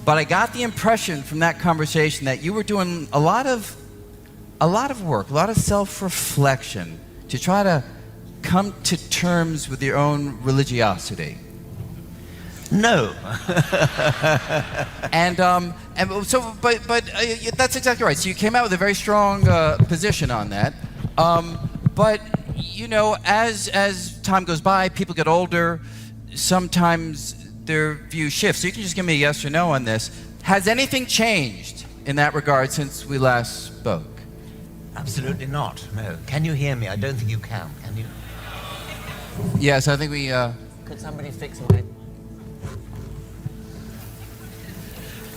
but I got the impression from that conversation that you were doing a lot of work, a lot of self-reflection to try to come to terms with your own religiosity. No. and so, but that's exactly right. So you came out with a very strong position on that. But you know, as time goes by, people get older. Sometimes their view shifts. So you can just give me a yes or no on this. Has anything changed in that regard since we last spoke? Absolutely not. No. Can you hear me? I don't think you can. Can you? Yes, I think we. Could somebody fix my?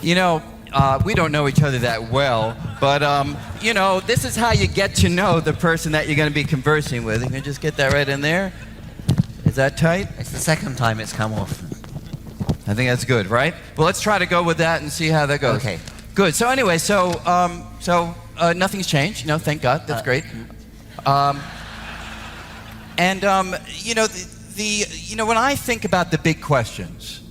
You know, we don't know each other that well, but you know, this is how you get to know the person that you're going to be conversing with. You can just get that right in there. Is that tight? It's the second time it's come off. I think that's good, right? Well, let's try to go with that and see how that goes. Okay. Good. So anyway, nothing's changed. You know, thank God. That's great. You know, you know, when I think about the big questions,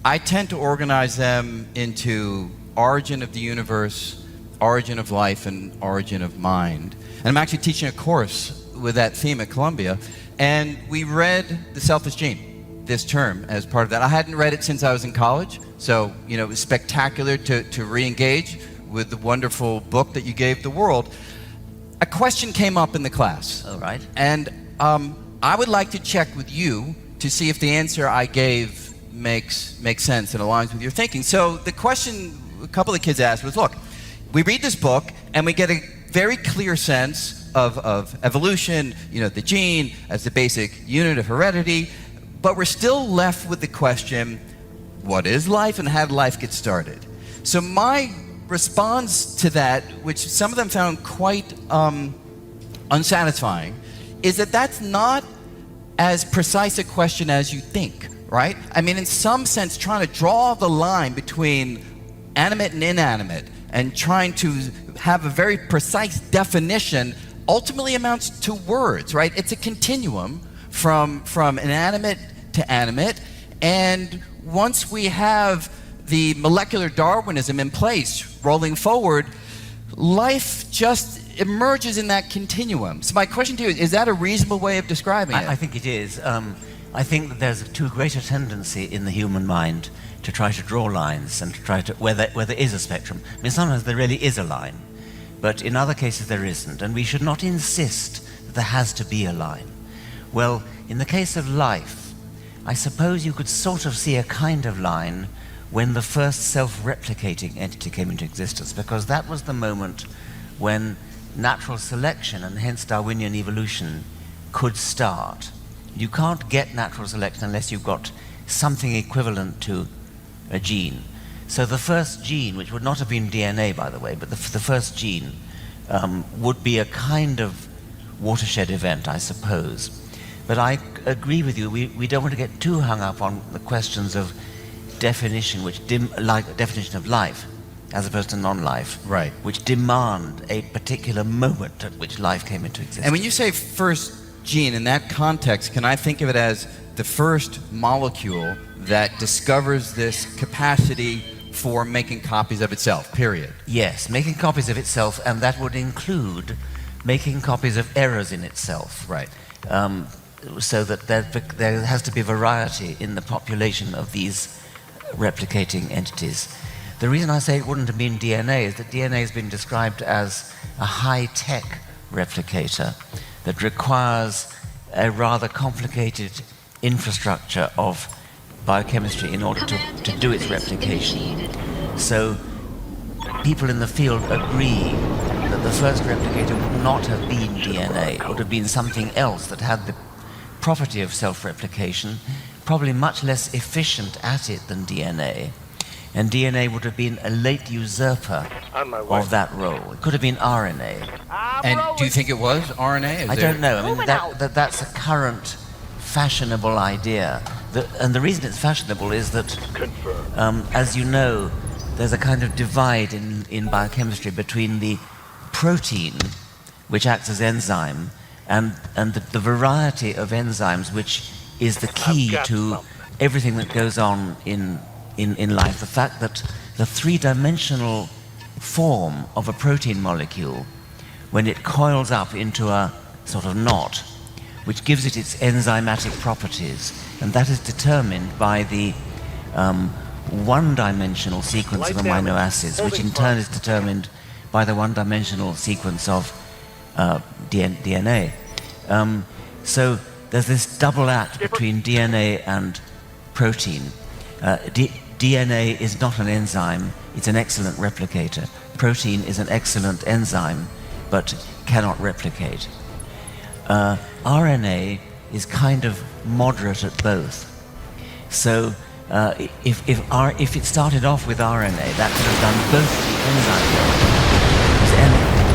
I tend to organize them into origin of the universe, origin of life, and origin of mind. And I'm actually teaching a course with that theme at Columbia, and we read The Selfish Gene this term as part of that. I hadn't read it since I was in college, so you know, it was spectacular to re-engage with the wonderful book that you gave the world. A question came up in the class. All right. And I would like to check with you to see if the answer I gave makes sense and aligns with your thinking. So the question a couple of kids asked was, look, we read this book and we get a very clear sense of evolution, you know, the gene as the basic unit of heredity, but we're still left with the question, what is life and how did life get started? So my response to that, which some of them found quite unsatisfying, is that that's not as precise a question as you think, right? I mean, in some sense, trying to draw the line between animate and inanimate and trying to have a very precise definition ultimately amounts to words, right? It's a continuum from inanimate to animate, and once we have the molecular Darwinism in place rolling forward, life just emerges in that continuum. So my question to you is that a reasonable way of describing it? I think it is. I think that there's too great a tendency in the human mind to try to draw lines and to try to, where there is a spectrum. I mean, sometimes there really is a line, but in other cases there isn't, and we should not insist that there has to be a line. Well, in the case of life, I suppose you could sort of see a kind of line when the first self-replicating entity came into existence, because that was the moment when natural selection, and hence Darwinian evolution, could start. You can't get natural selection unless you've got something equivalent to a gene. So the first gene, which would not have been DNA, by the way, but the first gene would be a kind of watershed event, I suppose. But I agree with you, we don't want to get too hung up on the questions of definition, like definition of life, as opposed to non-life, right, which demand a particular moment at which life came into existence. And when you say first gene, in that context, can I think of it as the first molecule that discovers this capacity for making copies of itself, period? Yes, making copies of itself, and that would include making copies of errors in itself. Right. So that there has to be variety in the population of these replicating entities. The reason I say it wouldn't have been DNA is that DNA has been described as a high-tech replicator that requires a rather complicated infrastructure of biochemistry in order to do its replication. So people in the field agree that the first replicator would not have been DNA. It would have been something else that had the property of self-replication, probably much less efficient at it than DNA. And DNA would have been a late usurper of that role. It could have been RNA. And do you think it was RNA? I don't know. I mean, that's a current fashionable idea. And the reason it's fashionable is that, as you know, there's a kind of divide in biochemistry between the protein, which acts as enzyme, and the variety of enzymes, which is the key to everything that goes on in in life, the fact that the three-dimensional form of a protein molecule, when it coils up into a sort of knot, which gives it its enzymatic properties, and that is determined by the one-dimensional sequence of amino acids, which in turn is determined by the one-dimensional sequence of DNA. So there's this double act between DNA and protein. DNA is not an enzyme, it's an excellent replicator. Protein is an excellent enzyme, but cannot replicate. RNA is kind of moderate at both. So if it started off with RNA, that could have done both the enzyme roles. Because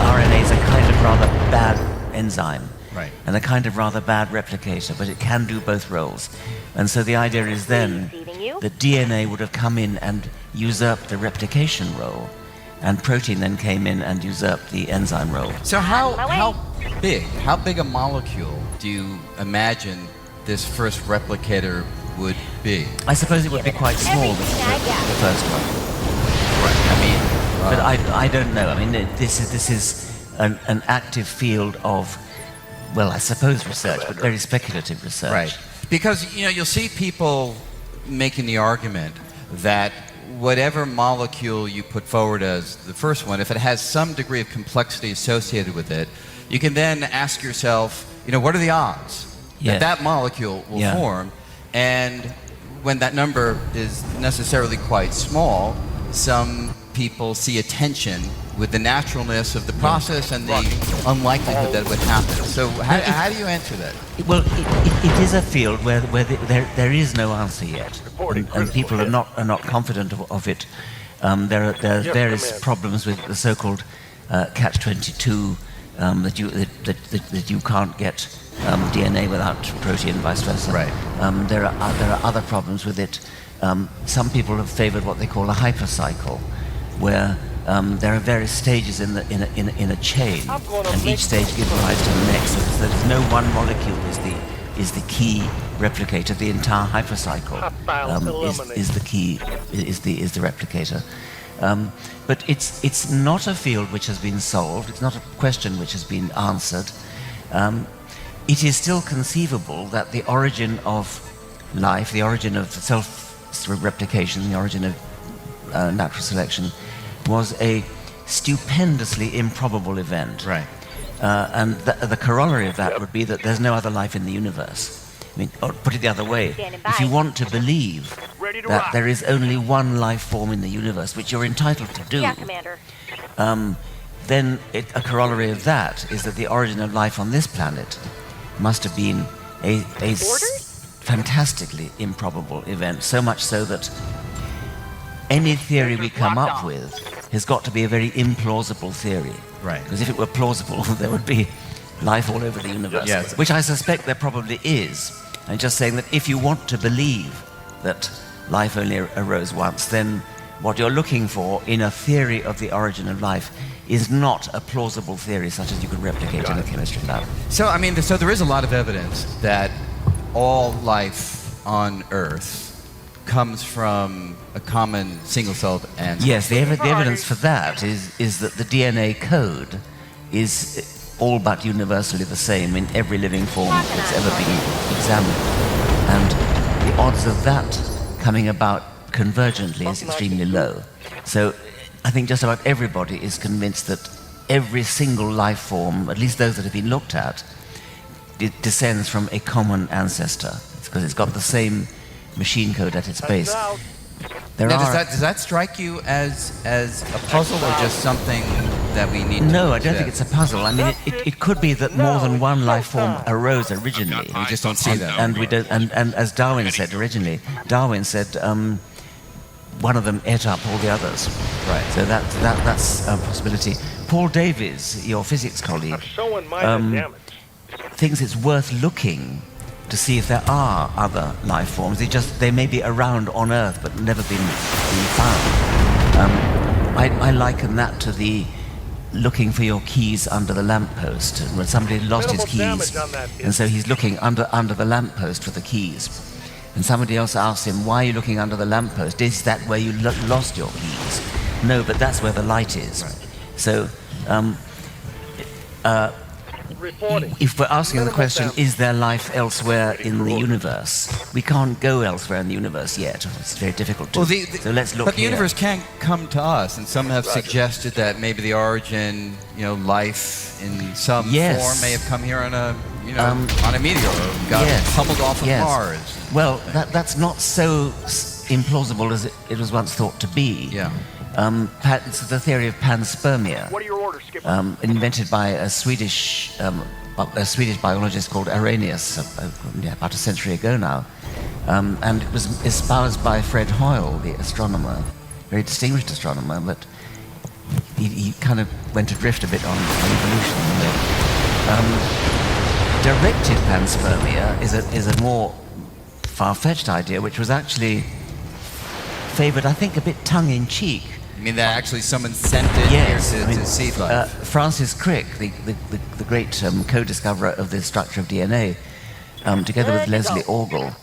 RNA is a kind of rather bad enzyme. Right. And a kind of rather bad replicator, but it can do both roles. And so the idea is then that DNA would have come in and usurped the replication role, and protein then came in and usurped the enzyme role. So how big a molecule do you imagine this first replicator would be? I suppose it would be quite small, the first one. Right. I mean, but I don't know. I mean, this is an active field of, well, I suppose research, but very speculative research. right. Because, you'll see people making the argument that whatever molecule you put forward as the first one, if it has some degree of complexity associated with it, you can then ask yourself, what are the odds that that molecule will form? And when that number is necessarily quite small, some people see a tension with the naturalness of the process and the unlikelihood that it would happen. So how do you answer that? Well, it is a field where there is no answer yet, and people are not confident of it. There are various problems with the so-called catch-22 that you can't get DNA without protein, vice versa. Right. There are other problems with it. Some people have favoured what they call a hypercycle, where there are various stages in a chain, and each stage gives rise to the next. So there's no one molecule is the key replicator. The entire hypercycle is the key, is the replicator. But it's not a field which has been solved. It's not a question which has been answered. It is still conceivable that the origin of life, the origin of self-replication, the origin of natural selection, was a stupendously improbable event. Right. And the corollary of that would be that there's no other life in the universe. I mean, or put it the other way, if you want to believe that there is only one life form in the universe, which you're entitled to do, then a corollary of that is that the origin of life on this planet must have been a fantastically improbable event, so much so that any theory we come up with has got to be a very implausible theory. Right. Because if it were plausible, there would be life all over the universe, Yes. which I suspect there probably is. I'm just saying that if you want to believe that life only arose once, then what you're looking for in a theory of the origin of life is not a plausible theory such as you could replicate in a chemistry lab. So, I mean, so there is a lot of evidence that all life on Earth comes from a common single-celled ancestor. Yes, the evidence for that is that the DNA code is all but universally the same in every living form that's ever been examined. And the odds of that coming about convergently is extremely low. So I think just about everybody is convinced that every single life form, at least those that have been looked at, descends from a common ancestor. It's because it's got the same machine code at its base. Does that strike you as a puzzle or just something that we need to... No, I don't think it's a puzzle. I mean, it could be that more than one life form arose originally. We just don't see that. And we don't. And as Darwin said originally, one of them ate up all the others. Right. So that's a possibility. Paul Davies, your physics colleague, thinks it's worth looking to see if there are other life forms. They may be around on Earth but never been found. I liken that to the looking for your keys under the lamppost. When somebody lost his keys, and so he's looking under the lamppost for the keys. and somebody else asks him, why are you looking under the lamppost? Is that where you lost your keys? No, but that's where the light is. Right. So if we're asking the question, is there life elsewhere in the universe? We can't go elsewhere in the universe yet. It's very difficult to. So let's look But the here. universe can come to us, and some have suggested that maybe the origin, life in some form may have come here on a, on a meteor, or got pummeled off of Mars. Well, that's not so implausible as it was once thought to be. Yeah. It's the theory of panspermia. What are your orders, Skipper? Invented by a Swedish biologist called Arrhenius about a century ago now. And it was espoused by Fred Hoyle, the astronomer, very distinguished astronomer, but he kind of went adrift a bit on evolution. Directed panspermia is a more far-fetched idea, which was actually favoured, I think, a bit tongue-in-cheek. You mean that actually someone sent it here to seed life? Francis Crick, the great co-discoverer of the structure of DNA, together with Leslie Orgel,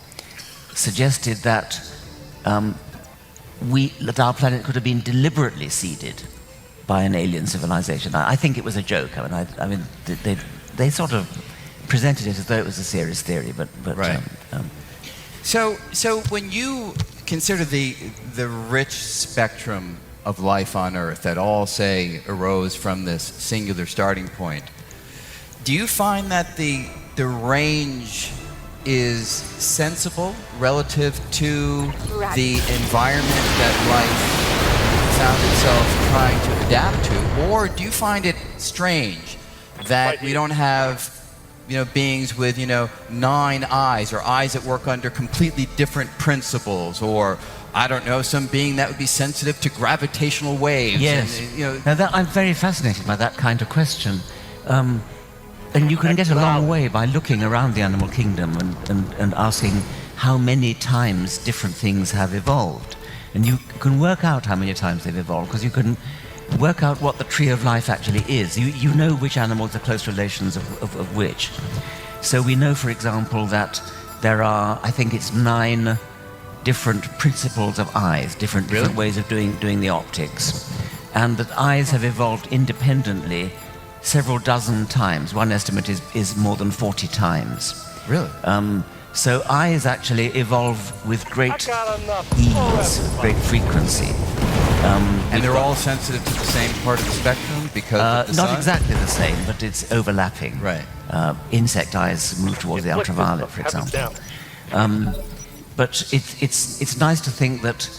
suggested that that our planet could have been deliberately seeded by an alien civilization. I think it was a joke. I mean, they sort of presented it as though it was a serious theory, but right. So when you consider the rich spectrum of life on Earth that all say arose from this singular starting point, do you find that the range is sensible relative to the environment that life found itself trying to adapt to, or do you find it strange that we don't have beings with 9 eyes, or eyes that work under completely different principles, or I don't know, some being that would be sensitive to gravitational waves? Yes. Now I'm very fascinated by that kind of question. And you can get a long way by looking around the animal kingdom and asking how many times different things have evolved. And you can work out how many times they've evolved, because you can work out what the tree of life actually is. You know which animals are close relations of which. So we know, for example, that there are, I think it's 9 different principles of eyes, different ways of doing the optics. And that eyes have evolved independently several dozen times. One estimate is more than 40 times. Really? So eyes actually evolve with great ease, great frequency. And they're all sensitive to the same part of the spectrum because of the sun? Not exactly the same, but it's overlapping. Right. Insect eyes move towards the ultraviolet, for example. But it's nice to think that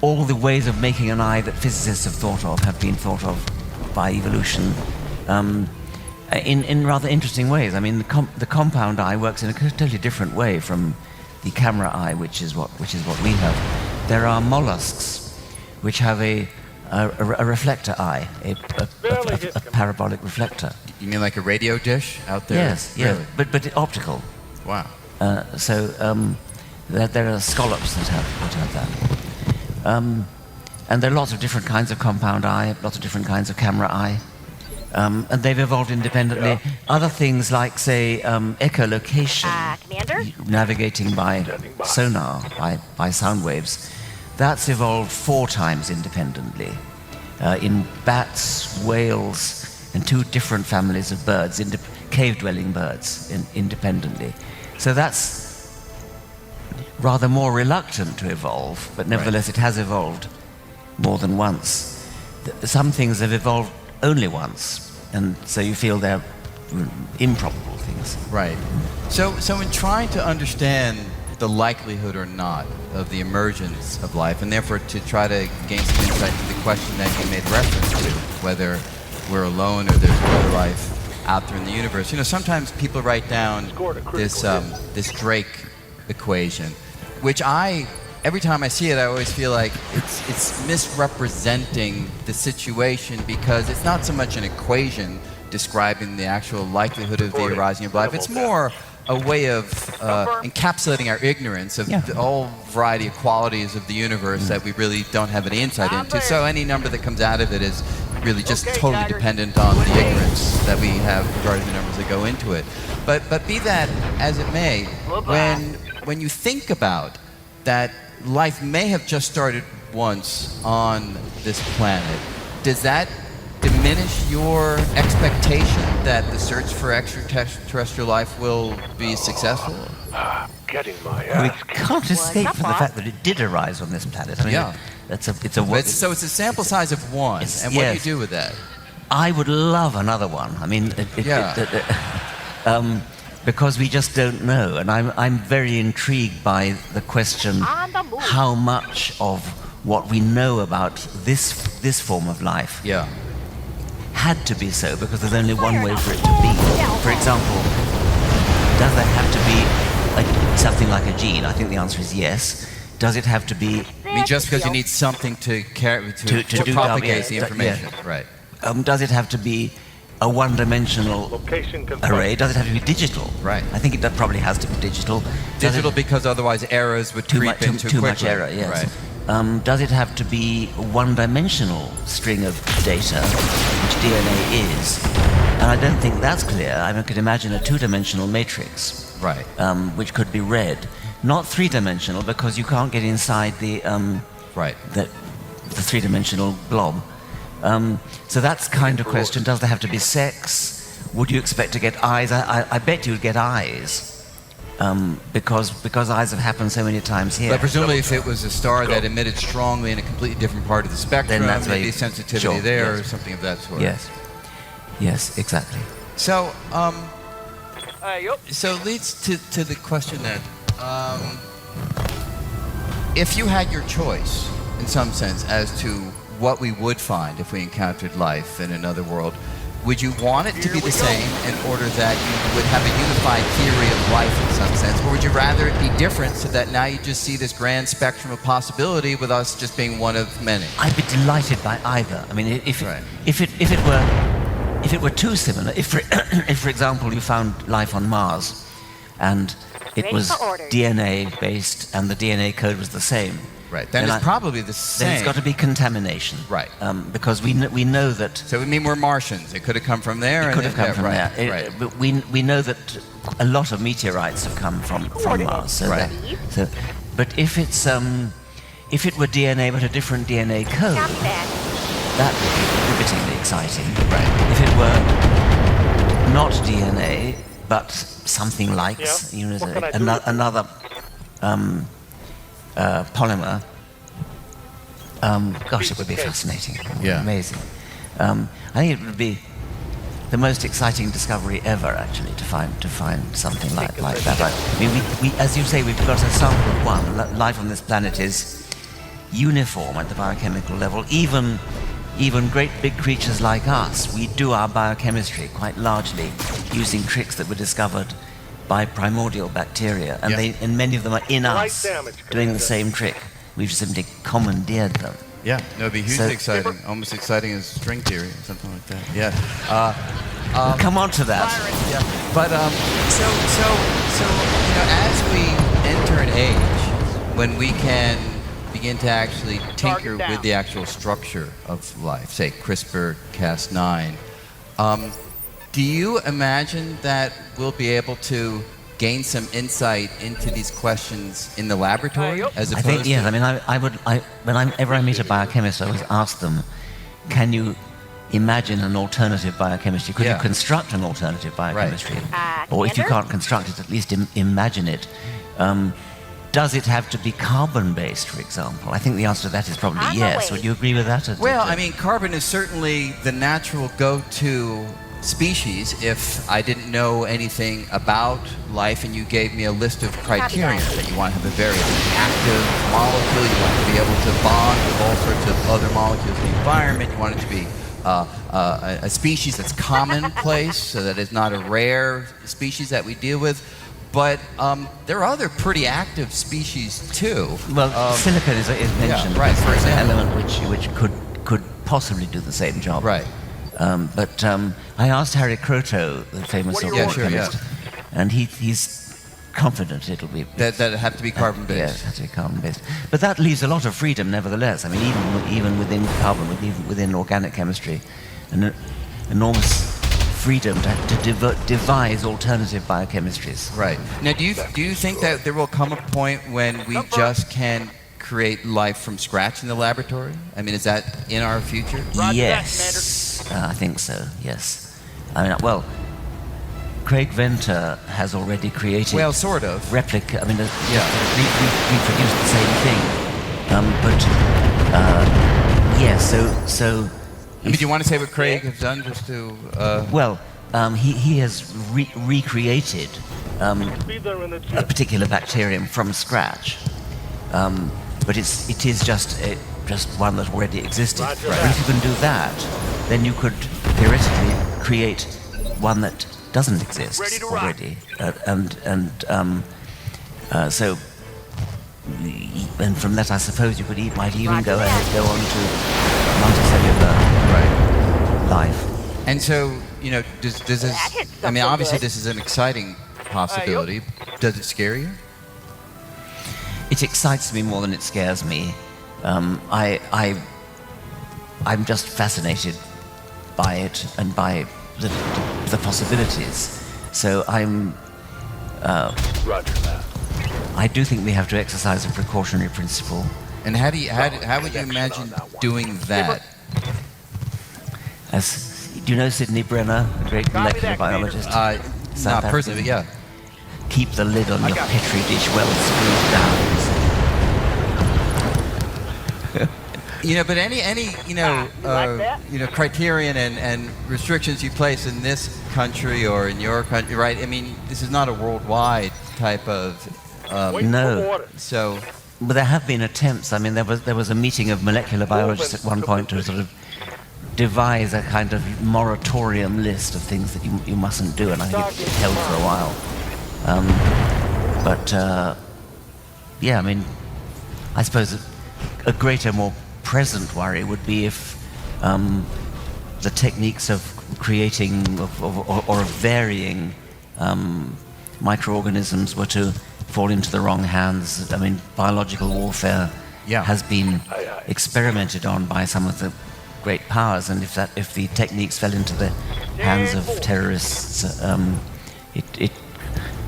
all the ways of making an eye that physicists have thought of have been thought of by evolution in rather interesting ways. I mean, the compound eye works in a totally different way from the camera eye, which is what we have. There are mollusks which have a reflector eye, a parabolic reflector. You mean like a radio dish out there? Yes, really? but optical. Wow. There are scallops that have that. And there are lots of different kinds of compound eye, lots of different kinds of camera eye. And they've evolved independently. Yeah. Other things like, say, echolocation, Commander? navigating by sonar, by sound waves, that's evolved 4 times independently. In bats, whales, and 2 different families of birds, cave-dwelling birds, independently. So that's rather more reluctant to evolve, but nevertheless it has evolved more than once. Some things have evolved only once, and so you feel they're improbable things. Right. So in trying to understand the likelihood or not of the emergence of life, and therefore to try to gain some insight into the question that you made reference to, whether we're alone or there's other life out there in the universe. Sometimes people write down this Drake equation, which every time I see it, I always feel like it's misrepresenting the situation, because it's not so much an equation describing the actual likelihood of the arising of life. It's more a way of encapsulating our ignorance of all variety of qualities of the universe that we really don't have any insight into. So any number that comes out of it is really just totally dependent on the ignorance that we have regarding the numbers that go into it. But be that as it may, when you think about that life may have just started once on this planet, does that diminish your expectation that the search for extraterrestrial life will be successful? Getting my We ass kicked. can't escape from the fact that it did arise on this planet. I mean, Yeah. it's a So it's a sample size of one, It's- and what do you yes. do with that? I would love another one. I mean, because we just don't know, and I'm very intrigued by the question: how much of what we know about this form of life Yeah. had to be so because there's only one way for it to be. For example, does there have to be something like a gene? I think the answer is yes. Does it have to be? I mean, just because you need something to carry to do propagate the yeah, information, right? Does it have to be a one-dimensional Location confirmed. array? Does it have to be digital? Right. I think it probably has to be digital. Does Digital it, because otherwise errors would too creep much, in too much quickly. error. Yes. Right. Does it have to be a one-dimensional string of data, which DNA is? And I don't think that's clear. I mean, I could imagine a two-dimensional matrix, Right. which could be read, not three-dimensional because you can't get inside the Right. the three-dimensional blob. So that's kind of question. Does there have to be sex? Would you expect to get eyes? I bet you'd get eyes. Because eyes have happened so many times here. But presumably, if it was a star that emitted strongly in a completely different part of the spectrum, Then that's where maybe you- sensitivity sure, there yes. or something of that sort. Yes, exactly. So, so it leads to the question that if you had your choice, in some sense, as to what we would find if we encountered life in another world, would you want it to be the same in order that you would have a unified theory of life in some sense? Or would you rather it be different so that now you just see this grand spectrum of possibility with us just being one of many? I'd be delighted by either. I mean, if Right. if it were too similar, if for example you found life on Mars, and it Ready was for orders. DNA based and the DNA code was the same. Right. Then Then it's probably the same. Then it's got to be contamination. Right. Because we know that So we mean we're Martians. It could have come from there. it and could have come yeah, from right, there. Right. But we know that a lot of meteorites have come from Mars. So Right. but if it's if it were DNA but a different DNA code, Copy that. that would be rivetingly exciting. Right. If it were not DNA but something like Yeah. What can I do? another polymer, gosh, it would be fascinating. Yeah. Amazing. I think it would be the most exciting discovery ever, actually, to find something like that. I mean, we, as you say, we've got a sample of one. Life on this planet is uniform at the biochemical level. Even great big creatures like us, we do our biochemistry quite largely using tricks that were discovered by primordial bacteria, and Yeah. and many of them are in Slight us damage, doing the Commander. same trick. We've simply commandeered them. Yeah, no, it'd be hugely So- exciting. Almost exciting as string theory or something like that. Yeah. We'll come on to that. Yeah. But so you know, as we enter an age when we can begin to actually tinker Target down. with the actual structure of life, say CRISPR-Cas9, do you imagine that we'll be able to gain some insight into these questions in the laboratory as I opposed think yes. to I mean, whenever I meet a biochemist, I always ask them, "Can you imagine an alternative biochemistry? Could Yeah. you construct an alternative biochemistry? Or if you Commander? can't construct it, at least imagine it. Does it have to be carbon-based, for example? I think the answer to that is probably On the yes. way. Would you agree with that? Well, I mean, carbon is certainly the natural go-to species if I didn't know anything about life and you gave me a list of criteria that. that you want to have a very active molecule, you want to be able to bond with all sorts of other molecules in the environment, you want it to be a species that's commonplace so that it's not a rare species that we deal with. But there are other pretty active species too. well, silicon is mentioned. right, for as an example. element which could possibly do the same job. Right. But I asked Harry Kroto, the famous What are organic your orders? chemist, and he's confident it'll be That have to be yeah, carbon-based. it has to be carbon-based. But that leaves a lot of freedom, nevertheless. I mean, even within carbon, even within organic chemistry, an enormous freedom to devise alternative biochemistries. Right. Now, do you think that there will come a point when we just can create life from scratch in the laboratory? I mean, is that in our future? Yes, I think so. Yes. I mean, well, Craig Venter has already created. Well, sort of. Replica. I mean, reproduced the same thing. Yes. So. I mean, do you want to say what Craig has done just to? Well, he has recreated a particular bacterium from scratch, but it is just one that already existed. Right. But if you can do that, then you could theoretically create one that doesn't exist already, so. And from that, I suppose you might even go on to multicellular life. And so, does this? I mean, obviously, this is an exciting possibility. Does it scare you? It excites me more than it scares me. I'm just fascinated by it and by the possibilities. So I'm. Roger that. I do think we have to exercise a precautionary principle. And how would you imagine doing that? Do you know Sidney Brenner, a great molecular biologist? Not personally, but yeah. Keep the lid on your petri dish well screwed down. But any criterion and restrictions you place in this country or in your country, right? I mean, this is not a worldwide type of. No. So. But there have been attempts. I mean, there was a meeting of molecular biologists at one point to sort of devise a kind of moratorium list of things that you mustn't do, and I think it held for a while. I mean, I suppose a greater, more present worry would be if the techniques of creating or of varying microorganisms were to fall into the wrong hands. I mean, biological warfare has been experimented on by some of the great powers, and if the techniques fell into the hands of terrorists,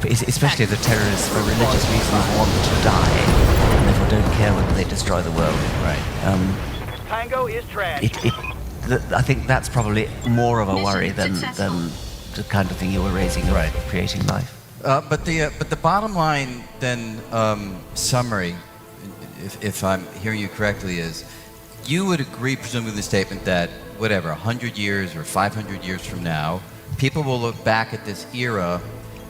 especially the terrorists for religious reasons want to die, and therefore don't care whether they destroy the world. Right. Tango is trash. I think that's probably more of a worry than the kind of thing you were raising, right? Creating life. But the bottom line then, summary, if I'm hearing you correctly, is you would agree, presumably, with the statement that whatever 100 years or 500 years from now, people will look back at this era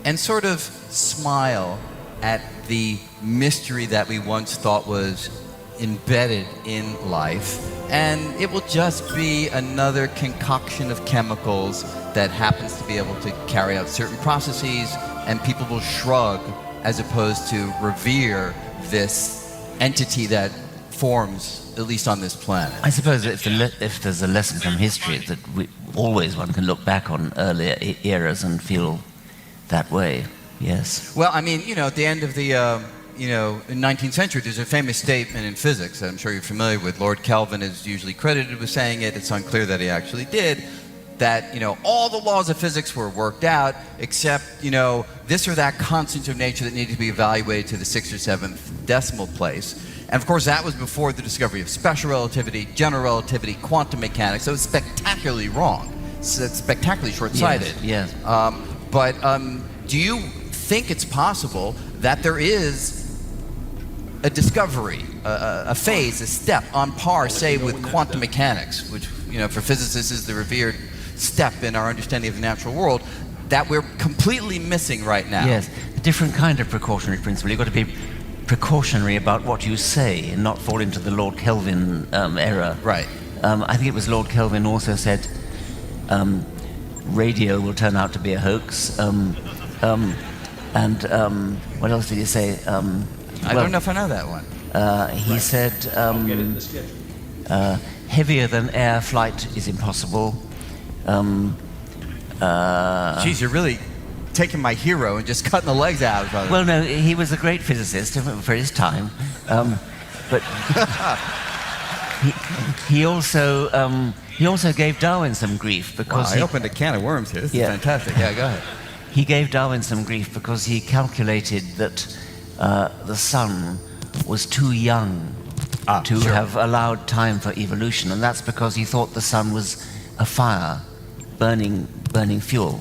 and sort of smile at the mystery that we once thought was embedded in life, and it will just be another concoction of chemicals that happens to be able to carry out certain processes, and people will shrug as opposed to revere this entity that forms, at least on this planet. I suppose if there's a lesson from history, that one can look back on earlier eras and feel that way. Yes. Well, I mean, at the end of the in 19th century, there's a famous statement in physics that I'm sure you're familiar with. Lord Kelvin is usually credited with saying it. It's unclear that he actually did. That all the laws of physics were worked out, except this or that constant of nature that needed to be evaluated to the 6th or 7th decimal place. And of course, that was before the discovery of special relativity, general relativity, quantum mechanics. So it's spectacularly wrong. So it's spectacularly short-sighted. Yes. But do you think it's possible that there is a discovery, a phase, a step on par, say, with quantum mechanics, which for physicists is the revered step in our understanding of the natural world, that we're completely missing right now? Yes, a different kind of precautionary principle. You've got to be precautionary about what you say and not fall into the Lord Kelvin error. Right. I think it was Lord Kelvin also said radio will turn out to be a hoax. What else did he say? I don't know if I know that one. He said heavier than air flight is impossible. Geez, you're really taking my hero and just cutting the legs out of it. Well, no, he was a great physicist for his time, but he also gave Darwin some grief because I opened a can of worms here. This is fantastic. Yeah, go ahead. He gave Darwin some grief because he calculated that the sun was too young to have allowed time for evolution, and that's because he thought the sun was a fire, burning fuel,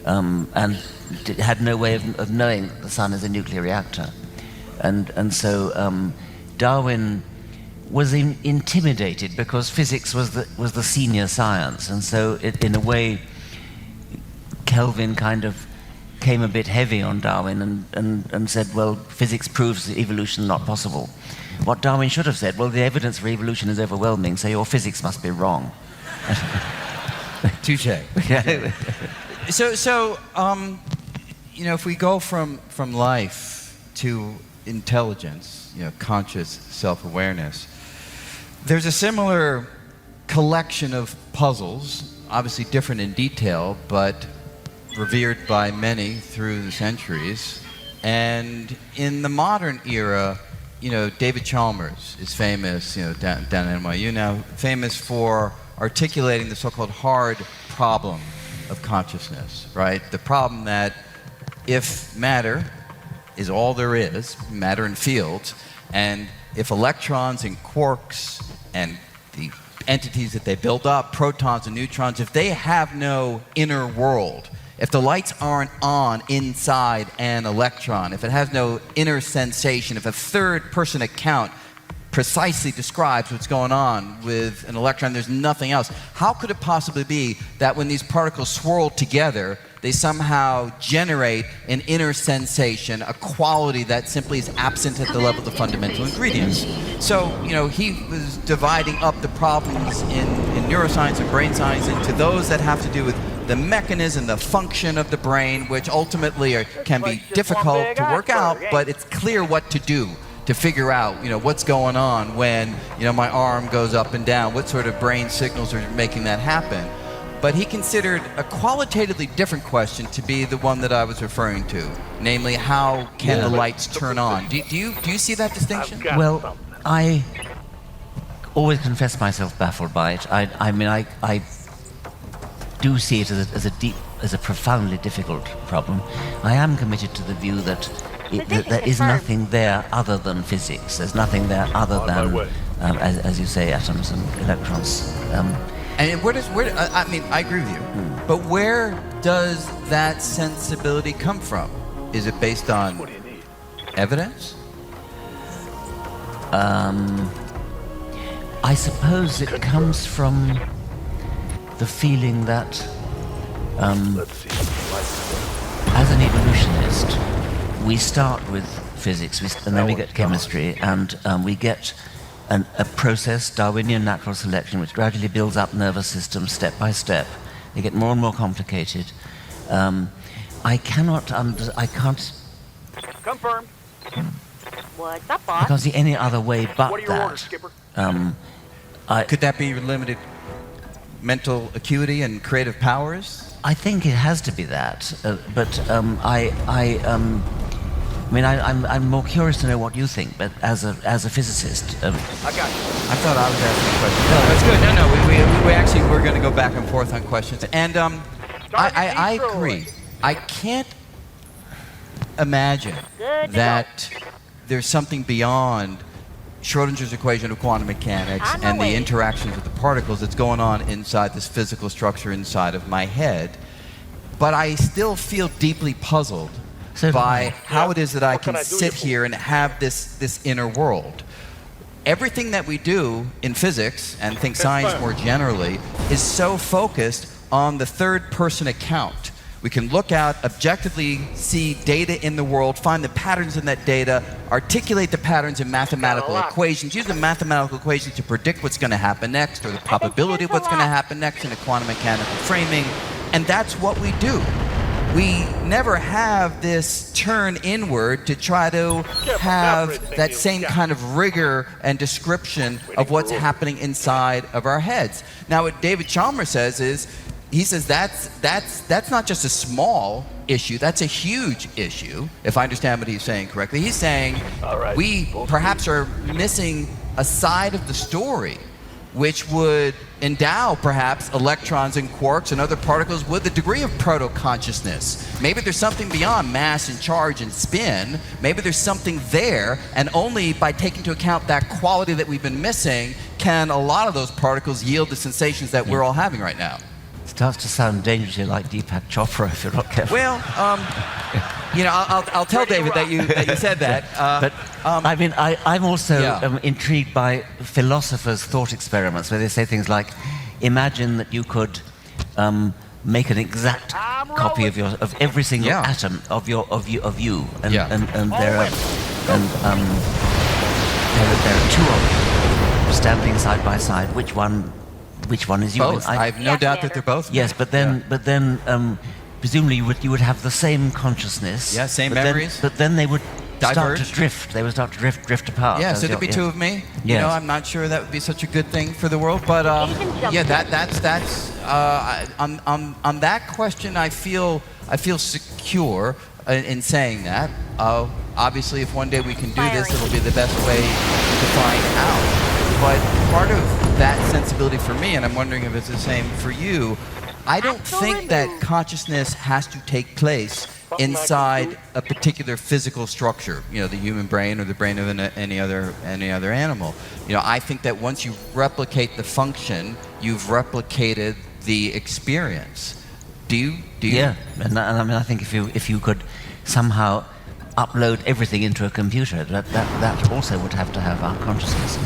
and had no way of knowing that the sun is a nuclear reactor, and so Darwin was intimidated because physics was the senior science, and so in a way Kelvin kind of came a bit heavy on Darwin and said, well, physics proves evolution not possible. What Darwin should have said, well, the evidence for evolution is overwhelming, so your physics must be wrong. Touche. So, if we go from life to intelligence, conscious self-awareness, there's a similar collection of puzzles, obviously different in detail, but revered by many through the centuries. And in the modern era, David Chalmers is famous, down at NYU now, famous for articulating the so-called hard problem of consciousness, right? The problem that if matter is all there is, matter and fields, and if electrons and quarks and the entities that they build up, protons and neutrons, if they have no inner world, if the lights aren't on inside an electron, if it has no inner sensation, if a third-person account precisely describes what's going on with an electron, there's nothing else. How could it possibly be that when these particles swirl together, they somehow generate an inner sensation, a quality that simply is absent at the level of the fundamental ingredients? So, he was dividing up the problems in neuroscience and brain science into those that have to do with the mechanism, the function of the brain, which ultimately can be difficult to work out, but it's clear what to do to figure out, what's going on when, my arm goes up and down, what sort of brain signals are making that happen. But he considered a qualitatively different question to be the one that I was referring to, namely, how can the lights turn on? Do you see that distinction? Well, I always confess myself baffled by it. I do see it as a profoundly difficult problem. I am committed to the view that there is nothing there other than physics. There's nothing there other than, as you say, atoms and electrons. And I agree with you. But where does that sensibility come from? Is it based on evidence? I suppose it comes from the feeling that, as an evolutionist, we start with physics, and then we get chemistry, and we get a process, Darwinian natural selection, which gradually builds up nervous systems step by step. They get more and more complicated. I can't Confirmed. What's up, boss? I can't see any other way but What are your that. orders, Skipper? Could that be limited mental acuity and creative powers? I think it has to be that, I'm more curious to know what you think. But as a physicist, I got you. I thought I was asking a question. No, that's good. No, we actually we're going to go back and forth on questions, and I agree. I can't imagine that there's something beyond Schrodinger's equation of quantum mechanics and the interactions with the particles that's going on inside this physical structure inside of my head. But I still feel deeply puzzled by how it is that I can sit here and have this inner world. Everything that we do in physics, and I think science more generally, is so focused on the third-person account. We can look out, objectively see data in the world, find the patterns in that data, articulate the patterns in mathematical equations, use the mathematical equations to predict what's going to happen next, or the probability of what's going to happen next in a quantum mechanical framing, and that's what we do. We never have this turn inward to try to have that same kind of rigor and description of what's happening inside of our heads. Now, what David Chalmers says is, he says that's not just a small issue, that's a huge issue, if I understand what he's saying correctly. He's saying we perhaps are missing a side of the story which would endow perhaps electrons and quarks and other particles with a degree of proto-consciousness. Maybe there's something beyond mass and charge and spin. Maybe there's something there, and only by taking into account that quality that we've been missing can a lot of those particles yield the sensations that we're all having right now. It starts to sound dangerously like Deepak Chopra if you're not careful. Well, I'll tell David that you said that. But I mean, I'm also Yeah. intrigued by philosophers' thought experiments where they say things like, imagine that you could make an exact copy of every single Yeah. atom of you, and Yeah. and there are two of you standing side by side. Which one is you? Both. And I have no Yes, doubt that Leonard. they're both. Yes, but then presumably you would have the same consciousness. Yeah, same but memories. But then they would start Diverge. to drift. They would start to drift apart. Yeah, as so there'd be you're- two of me. Yes. You know, I'm not sure that would be such a good thing for the world, but yeah, that's on that question. I feel secure in saying that. Obviously, if one day we can do this, it'll be the best way to find out. But part of that sensibility for me, and I'm wondering if it's the same for you, I don't think that consciousness has to take place inside a particular physical structure, you know, the human brain or the brain of any other animal. You know, I think that once you replicate the function, you've replicated the experience. Do you? Yeah, and I mean, I think if you could somehow upload everything into a computer, that also would have to have our consciousness.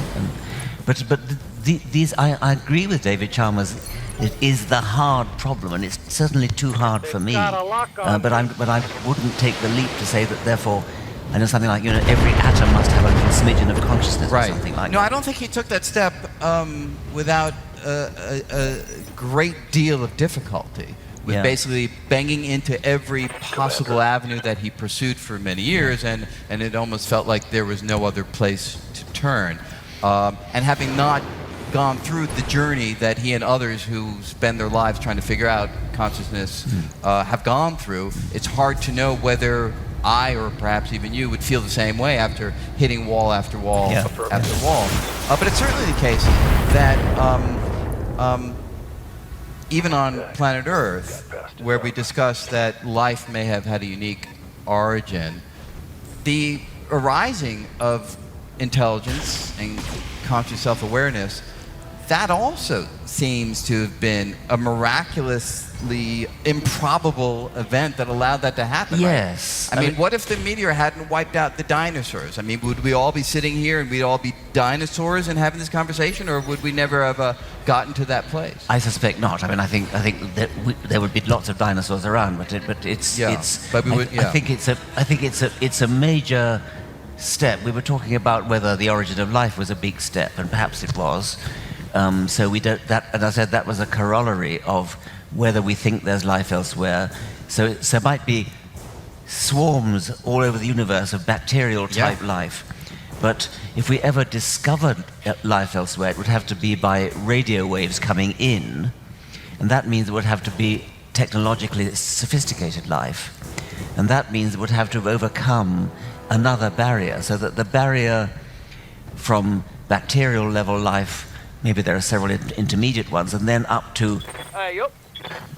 But these, I agree with David Chalmers. It is the hard problem, and it's certainly too hard for me. But I wouldn't take the leap to say that. Therefore, I know something like, you know, every atom must have a little smidgen of consciousness or something like that. No, I don't think he took that step without a great deal of difficulty. With basically banging into every possible avenue that he pursued for many years, and it almost felt like there was no other place to turn. And having not gone through the journey that he and others who spend their lives trying to figure out consciousness have gone through, it's hard to know whether I, or perhaps even you, would feel the same way after hitting wall after wall after wall. But it's certainly the case that even on planet Earth, where we discuss that life may have had a unique origin, the arising of intelligence and conscious self-awareness, that also seems to have been a miraculously improbable event that allowed that to happen. Yes. Right? I mean, what if the meteor hadn't wiped out the dinosaurs? I mean, would we all be sitting here and we'd all be dinosaurs and having this conversation, or would we never have gotten to that place? I suspect not. I mean, I think that there would be lots of dinosaurs around, but it's. But we would. I think it's a major step. We were talking about whether the origin of life was a big step, and perhaps it was. So we don't. And I said that was a corollary of whether we think there's life elsewhere. So there might be swarms all over the universe of bacterial type life. But if we ever discovered life elsewhere, it would have to be by radio waves coming in, and that means it would have to be technologically sophisticated life, and that means it would have to have overcome another barrier, so that the barrier from bacterial level life, maybe there are several intermediate ones, and then up to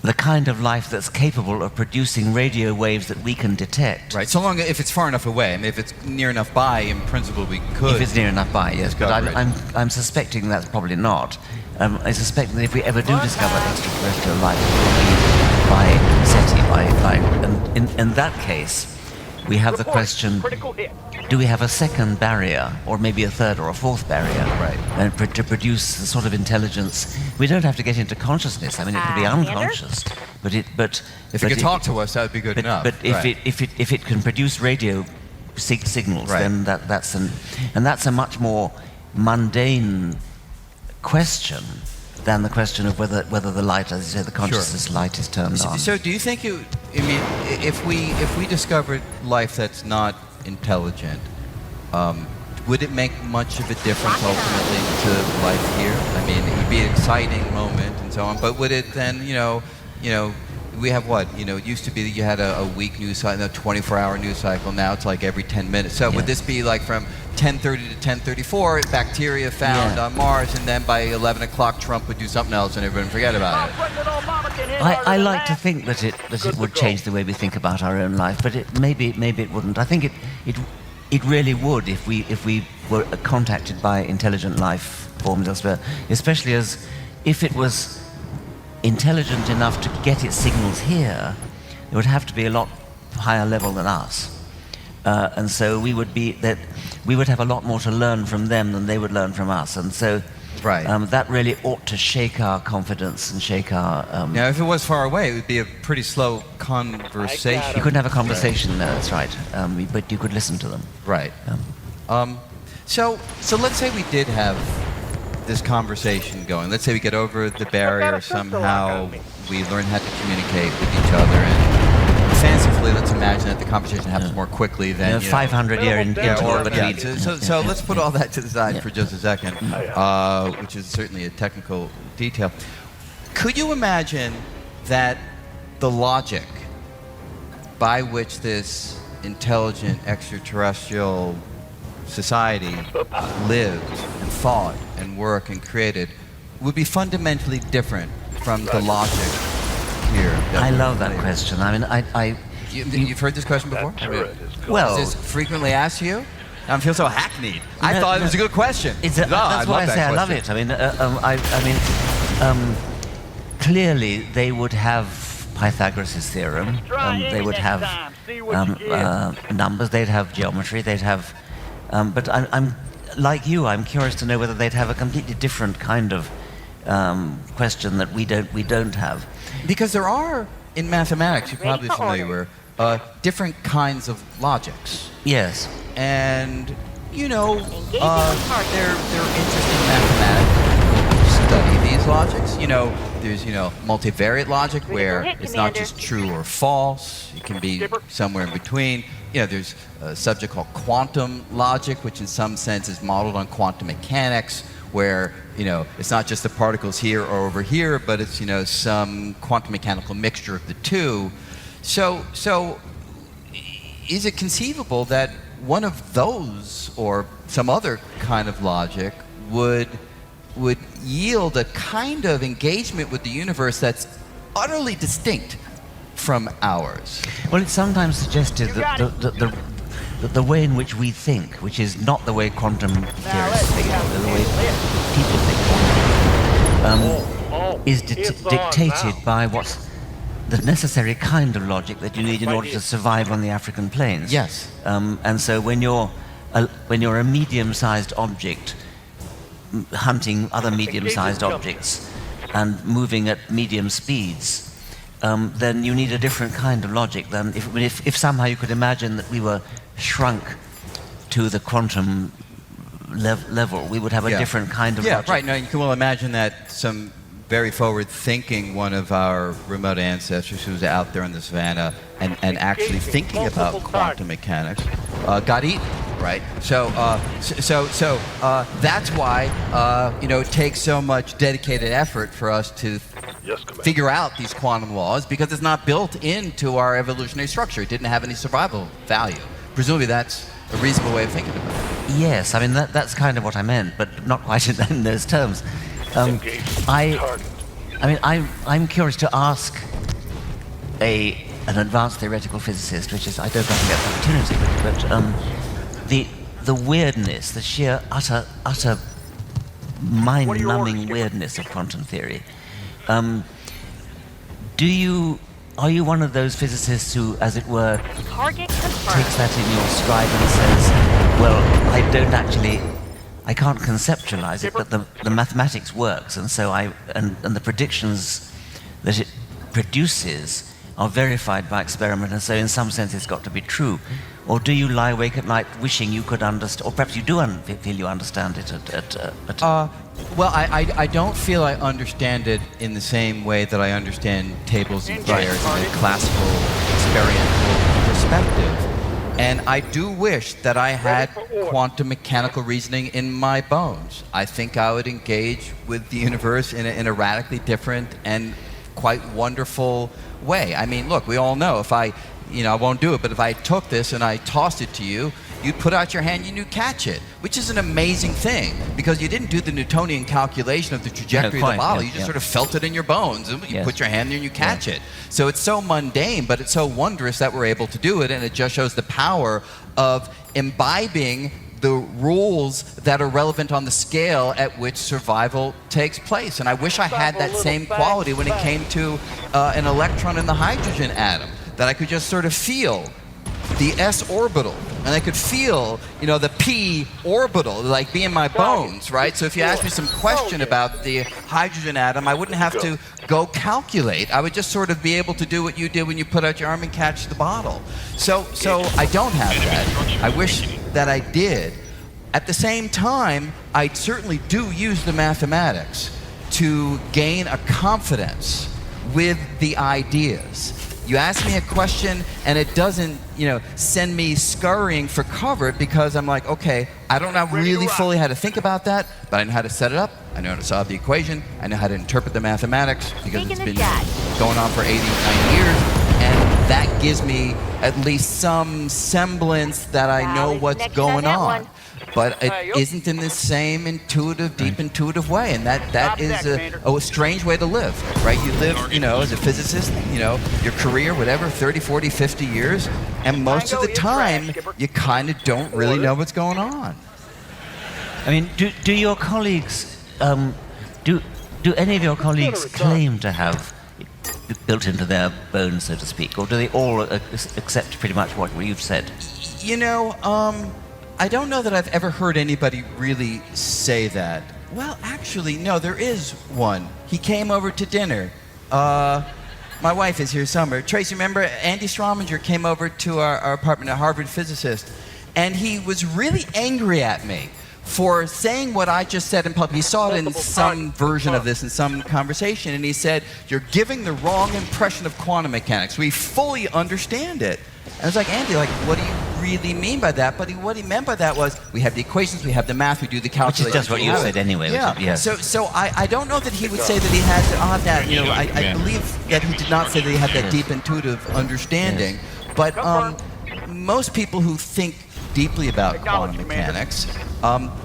the kind of life that's capable of producing radio waves that we can detect. Right, so long if it's far enough away. I mean, if it's near enough by, in principle, we could. If it's near enough by, yes. But discover it. I'm suspecting that's probably not. I suspect that if we ever do discover extraterrestrial life, it will be by SETI, and in that case, we have the question: do we have a second barrier, or maybe a third or a fourth barrier, and to produce the sort of intelligence? We don't have to get into consciousness. I mean, it could be unconscious, but if it could talk to us, that would be good enough. But if it can produce radio signals, then that's a much more mundane question than the question of whether the light, as you say, the consciousness light is turned on. So do you think if we discovered life that's not intelligent, would it make much of a difference ultimately to life here? I mean, it would be an exciting moment and so on, but would it then, we have what? You know, it used to be that you had a week news cycle, a 24-hour news cycle. Now it's like every 10 minutes. So would this be like from 10:30 to 10:34, bacteria found on Mars, and then by 11 o'clock Trump would do something else and everyone would forget about it? I like to think that it would change the way we think about our own life, but maybe it wouldn't. I think it really would if we were contacted by intelligent life forms elsewhere, especially as if it was intelligent enough to get its signals here, it would have to be a lot higher level than us, and so we would have a lot more to learn from them than they would learn from us, and so. Right. That really ought to shake our confidence and shake our... Now, if it was far away, it would be a pretty slow conversation. You couldn't have a conversation, no, that's right. But you could listen to them. Right. So let's say we did have this conversation going. Let's say we get over the barrier somehow. We learn how to communicate with each other, and fancifully, let's imagine that the conversation happens more quickly than 500-year interval between. So let's put all that to the side for just a second, which is certainly a technical detail. Could you imagine that the logic by which this intelligent extraterrestrial society lived and thought and worked and created would be fundamentally different from the logic here? I love that question. I mean, You've heard this question before? Well, is this frequently asked to you? I feel so hackneyed. I thought it was a good question. That's why I say I love it. I mean, clearly they would have Pythagoras' theorem. They would have numbers. They'd have geometry. They'd have. But I'm like you. I'm curious to know whether they'd have a completely different kind of question that we don't have. Because there are in mathematics, you're probably familiar with, different kinds of logics. Yes. And you know, they're interesting mathematics to study these logics. You know, there's multivariate logic where it's not just true or false. It can be somewhere in between. You know, there's a subject called quantum logic, which in some sense is modeled on quantum mechanics, where it's not just the particles here or over here, but it's some quantum mechanical mixture of the two. So is it conceivable that one of those or some other kind of logic would yield a kind of engagement with the universe that's utterly distinct from ours? Well, it's sometimes suggested that the way in which we think, which is not the way quantum theorists think, but the way people think, is dictated by what's the necessary kind of logic that you need in order to survive on the African plains. Yes. And so when you're a medium-sized object hunting other medium-sized objects and moving at medium speeds, then you need a different kind of logic than if somehow you could imagine that we were shrunk to the quantum level, we would have a different kind of logic. Right. Now you can well imagine that some very forward-thinking one of our remote ancestors who was out there in the savannah and actually thinking about quantum mechanics got eaten. Right. So that's why it takes so much dedicated effort for us to figure out these quantum laws, because it's not built into our evolutionary structure. It didn't have any survival value. Presumably that's a reasonable way of thinking about it. Yes, I mean that's kind of what I meant, but not quite in those terms. I'm curious to ask an advanced theoretical physicist, which is I don't often get the opportunity, but the weirdness, the sheer utter mind-numbing weirdness of quantum theory. Are you one of those physicists who, as it were, takes that in your stride and says, well, I can't conceptualize it, but the mathematics works, and so and the predictions that it produces are verified by experiment, and so in some sense it's got to be true? Or do you lie awake at night wishing you could understand, or perhaps you do feel you understand it well, I don't feel I understand it in the same way that I understand tables and pairs in a classical experiential perspective. And I do wish that I had quantum mechanical reasoning in my bones. I think I would engage with the universe in a radically different and quite wonderful way. I mean, look, we all know if I won't do it, but if I took this and I tossed it to you, you'd put out your hand and you'd catch it, which is an amazing thing because you didn't do the Newtonian calculation of the trajectory of the bottle. You just sort of felt it in your bones and you put your hand there and you catch it. So it's so mundane, but it's so wondrous that we're able to do it, and it just shows the power of imbibing the rules that are relevant on the scale at which survival takes place. And I wish I had that same quality when it came to an electron in the hydrogen atom, that I could just sort of feel the s orbital, and I could feel, the p orbital, like be in my bones, right? So if you ask me some question about the hydrogen atom, I wouldn't have to go calculate. I would just sort of be able to do what you did when you put out your arm and catch the bottle. So I don't have that. I wish that I did. At the same time, I certainly do use the mathematics to gain a confidence with the ideas. You ask me a question and it doesn't, send me scurrying for cover because I'm like, okay, I don't know really fully how to think about that, but I know how to set it up, I know how to solve the equation, I know how to interpret the mathematics because it's been going on for 80, 90 years, and that gives me at least some semblance that I know what's going on. But it isn't in the same intuitive, deep intuitive way, and that is a strange way to live, right? You live, as a physicist, your career, whatever, 30, 40, 50 years, and most of the time, you kind of don't really know what's going on. I mean, do your colleagues, do any of your colleagues claim to have built into their bones, so to speak, or do they all accept pretty much what you've said? I don't know that I've ever heard anybody really say that. Well, actually, no, there is one. He came over to dinner. My wife is here somewhere. Tracy, remember Andy Strominger came over to our apartment, a Harvard physicist, and he was really angry at me for saying what I just said in public. He saw it in some version of this in some conversation, and he said, "You're giving the wrong impression of quantum mechanics. We fully understand it." And I was like, Andy, what do you really mean by that? But what he meant by that was, we have the equations, we have the math, we do the calculations. Which is just what you said anyway. Yeah. Yes. So I don't know that he would say that he had that. I believe that he did not say that he had that deep intuitive understanding. Yes. But most people who think deeply about quantum mechanics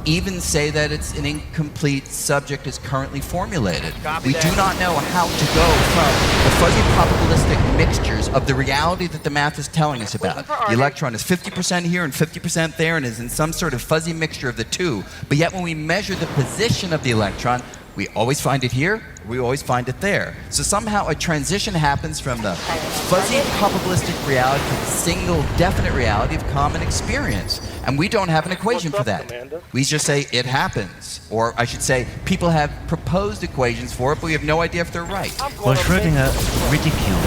even say that it's an incomplete subject as currently formulated. We do not know how to go from the fuzzy probabilistic mixtures of the reality that the math is telling us about. The electron is 50% here and 50% there and is in some sort of fuzzy mixture of the two. But yet when we measure the position of the electron, we always find it here, we always find it there. So somehow a transition happens from the fuzzy probabilistic reality to the single definite reality of common experience. And we don't have an equation for that. We just say it happens. Or I should say, people have proposed equations for it, but we have no idea if they're right. Well, Schrödinger ridiculed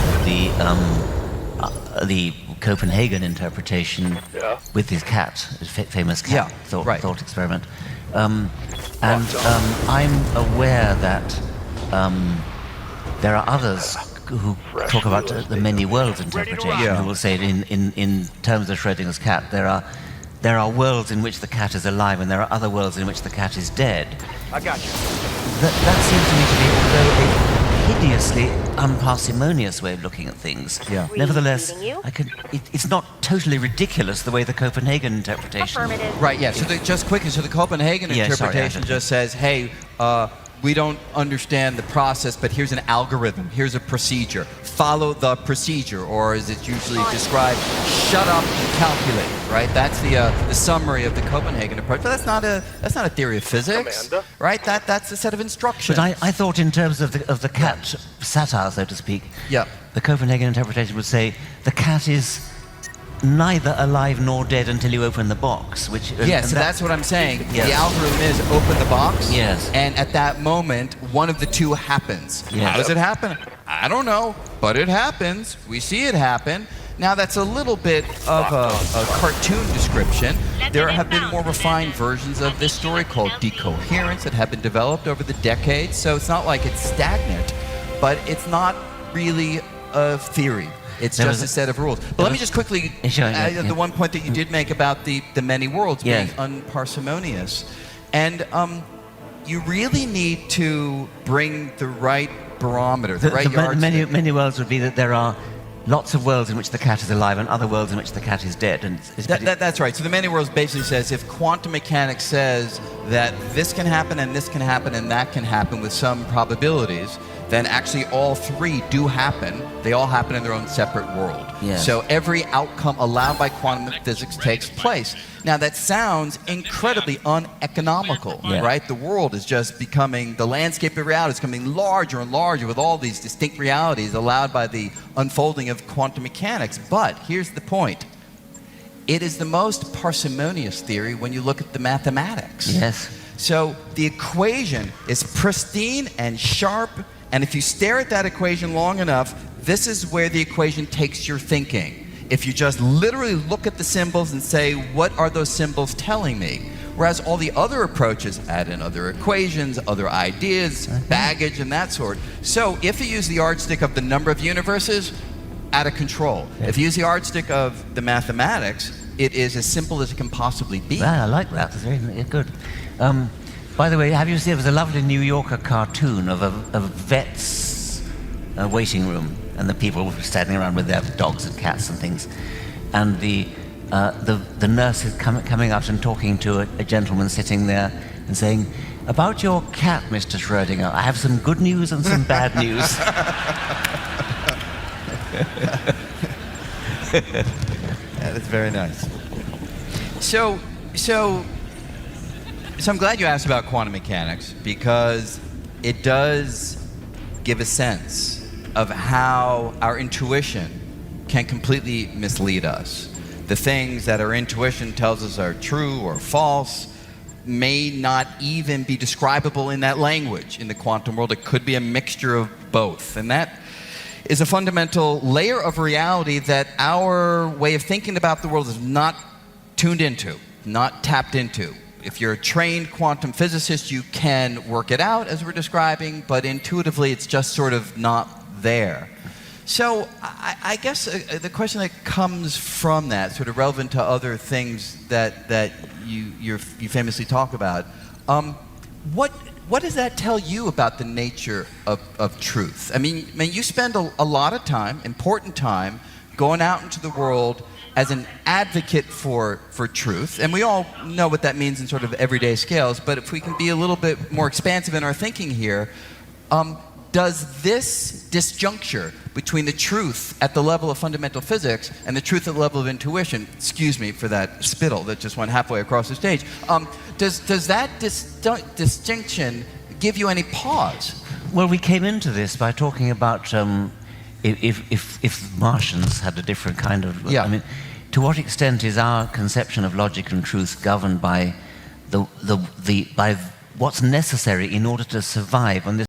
the Copenhagen interpretation with his cat, his famous cat thought experiment. I'm aware that there are others who talk about the many worlds interpretation, who will say in terms of Schrödinger's cat, there are worlds in which the cat is alive and there are other worlds in which the cat is dead. I got you. That seems to me to be, although a hideously unparsimonious way of looking at things, nevertheless, it's not totally ridiculous the way the Copenhagen interpretation... Right, yeah, so just quickly, so the Copenhagen interpretation just says, hey, we don't understand the process, but here's an algorithm, here's a procedure. Follow the procedure, or as it's usually described, shut up and calculate, right? That's the summary of the Copenhagen approach. But that's not a theory of physics, right? That's a set of instructions. But I thought in terms of the cat satire, so to speak, the Copenhagen interpretation would say the cat is neither alive nor dead until you open the box. So that's what I'm saying. The algorithm is open the box, and at that moment, one of the two happens. How does it happen? I don't know, but it happens. We see it happen. Now, that's a little bit of a cartoon description. There have been more refined versions of this story called decoherence that have been developed over the decades, so it's not like it's stagnant, but it's not really a theory. It's just a set of rules. But let me just quickly add the one point that you did make about the many worlds being unparsimonious. And you really need to bring the right barometer, the right The yardstick. many worlds would be that there are lots of worlds in which the cat is alive and other worlds in which the cat is dead. And That's right. So the many worlds basically says if quantum mechanics says that this can happen and this can happen and that can happen with some probabilities, then actually all three do happen. They all happen in their own separate world. Yes. So every outcome allowed by quantum physics takes place. Now that sounds incredibly uneconomical, Yeah. right? The world is just becoming, the landscape of reality is becoming larger and larger with all these distinct realities allowed by the unfolding of quantum mechanics. But here's the point. It is the most parsimonious theory when you look at the mathematics. Yes. So the equation is pristine and sharp, and if you stare at that equation long enough, this is where the equation takes your thinking. If you just literally look at the symbols and say, what are those symbols telling me? Whereas all the other approaches add in other equations, other ideas, baggage, and that sort. So if you use the yardstick of the number of universes, out of control. If you use the yardstick of the mathematics, it is as simple as it can possibly be. Well, I like that. It's very good. By the way, have you seen, there was a lovely New Yorker cartoon of a vet's waiting room, and the people were standing around with their dogs and cats and things. And the nurse is coming up and talking to a gentleman sitting there and saying, about your cat, Mr. Schrödinger, I have some good news and some bad news. Yeah, that's very nice. So I'm glad you asked about quantum mechanics, because it does give a sense of how our intuition can completely mislead us. The things that our intuition tells us are true or false may not even be describable in that language in the quantum world. It could be a mixture of both. And that is a fundamental layer of reality that our way of thinking about the world is not tuned into, not tapped into. If you're a trained quantum physicist, you can work it out, as we're describing, but intuitively it's just sort of not there. So I guess the question that comes from that, sort of relevant to other things that you famously talk about, what does that tell you about the nature of truth? I mean, you spend a lot of time, important time, going out into the world as an advocate for truth, and we all know what that means in sort of everyday scales, but if we can be a little bit more expansive in our thinking here, does this disjuncture between the truth at the level of fundamental physics and the truth at the level of intuition, excuse me for that spittle that just went halfway across the stage, does that distinction give you any pause? Well, we came into this by talking about if Martians had a different kind of... Yeah. I mean, to what extent is our conception of logic and truth governed by by what's necessary in order to survive on this